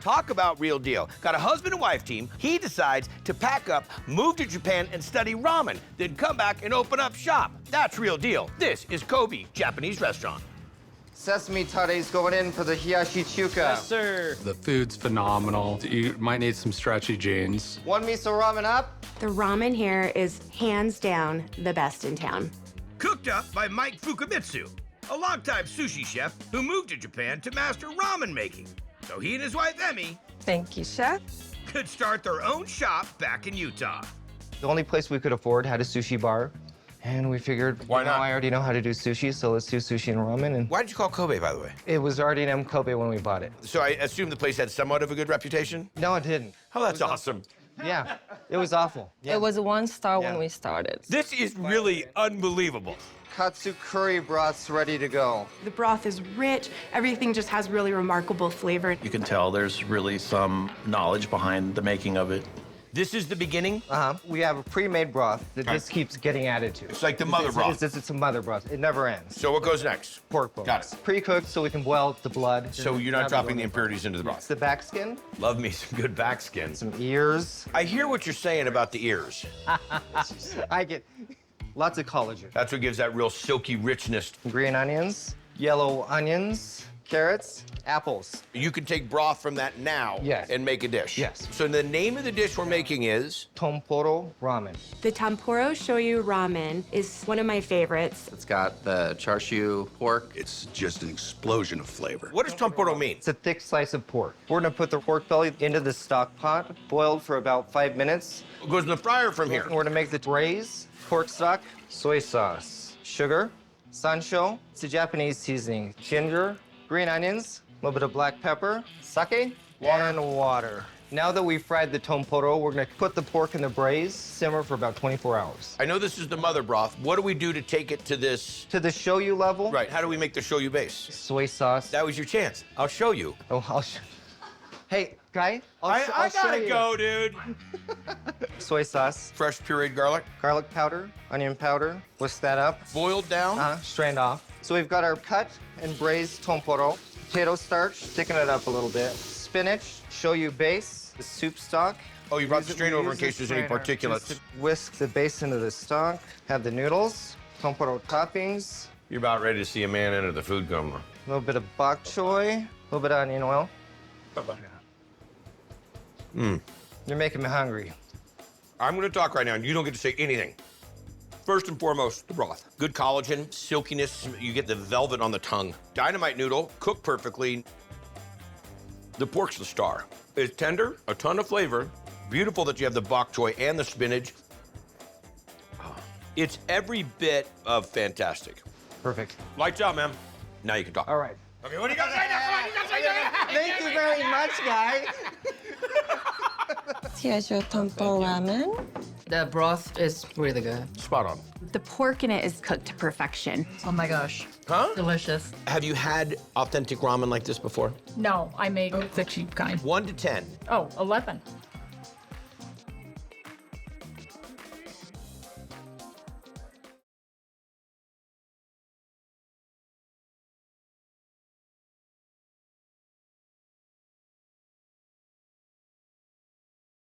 Talk about real deal. Got a husband and wife team. He decides to pack up, move to Japan, and study ramen, then come back and open up shop. That's real deal. This is Kobe Japanese Restaurant. Sesame tare's going in for the hiyashi chuka. Yes, sir. The food's phenomenal. You might need some stretchy jeans. One miso ramen up. The ramen here is hands down the best in town. Cooked up by Mike Fukamitsu, a longtime sushi chef who moved to Japan to master ramen making. So he and his wife, Emmy, Thank you, Chef. could start their own shop back in Utah. The only place we could afford had a sushi bar. And we figured, Why not? I already know how to do sushi, so let's do sushi and ramen. And Why did you call Kobe, by the way? it was already in Kobe when we bought it. So I assume the place had somewhat of a good reputation? No, it didn't. Oh, that's awesome. Yeah, it was awful. Yeah. It was 1 star Yeah. when we started. This is really unbelievable. Katsu curry broth's ready to go. The broth is rich. Everything just has really remarkable flavor. You can tell there's really some knowledge behind the making of it. This is the beginning? We have a pre-made broth that just keeps getting added to. It's like the mother broth. It's a mother broth. It never ends. So what goes next? Pork bones. Got it. Pre-cooked so we can boil the blood. So you're not dropping the impurities into the It's broth? the back skin, Love me some good back skin. some ears. I hear what you're saying about the ears. I get lots of collagen. That's what gives that real silky richness. Green onions, yellow onions, carrots, apples. You can take broth from that now Yes. and make a dish. Yes. So the name of the dish we're making is? Temporo ramen. The Temporo Shoyu Ramen is one of my favorites. It's got the charshu pork. It's just an explosion of flavor. What does temporo mean? It's a thick slice of pork. We're gonna put the pork belly into the stock pot, boiled for about 5 minutes. It goes in the fryer from here. We're gonna make the braise, pork stock, soy sauce, sugar, sansho. It's a Japanese seasoning. Ginger, green onions, a little bit of black pepper, sake, and water. Now that we've fried the temporo, we're gonna put the pork in the braise, simmer for about 24 hours. I know this is the mother broth. What do we do to take it to this? To the shoyu level, Right, how do we make the shoyu base? soy sauce. That was your chance. I'll show you. Oh, I'll show. Hey, guy, I'll I show gotta you. go, dude. Soy sauce, Fresh pureed garlic, garlic powder, onion powder. Whisk that up. boiled down. Strained off. So we've got our cut and braised temporo, potato starch, thicken it up a little bit, spinach, shoyu base, the soup stock. Oh, you brought the Use strainer over in use the case there's any strainer particulates. just to whisk the base into the stock, have the noodles, temporo toppings, You're about ready to see a man enter the food coma. a little bit of bok choy, a little bit of onion oil. You're making me hungry. I'm gonna talk right now, and you don't get to say anything. First and foremost, the broth. Good collagen, silkiness, you get the velvet on the tongue. Dynamite noodle, cooked perfectly. The pork's the star. It's tender, a ton of flavor. Beautiful that you have the bok choy and the spinach. It's every bit of fantastic. Perfect. Lights out, man. Now you can talk. All right. Okay, what do you got to say now? Come on, you got to say now. Thank you very much, guy. Here's your tempura ramen. The broth is really good. Spot on. The pork in it is cooked to perfection. Oh my gosh. Huh? Delicious. Have you had authentic ramen like this before? No, I made the cheap kind. 1 to 10. Oh, 11.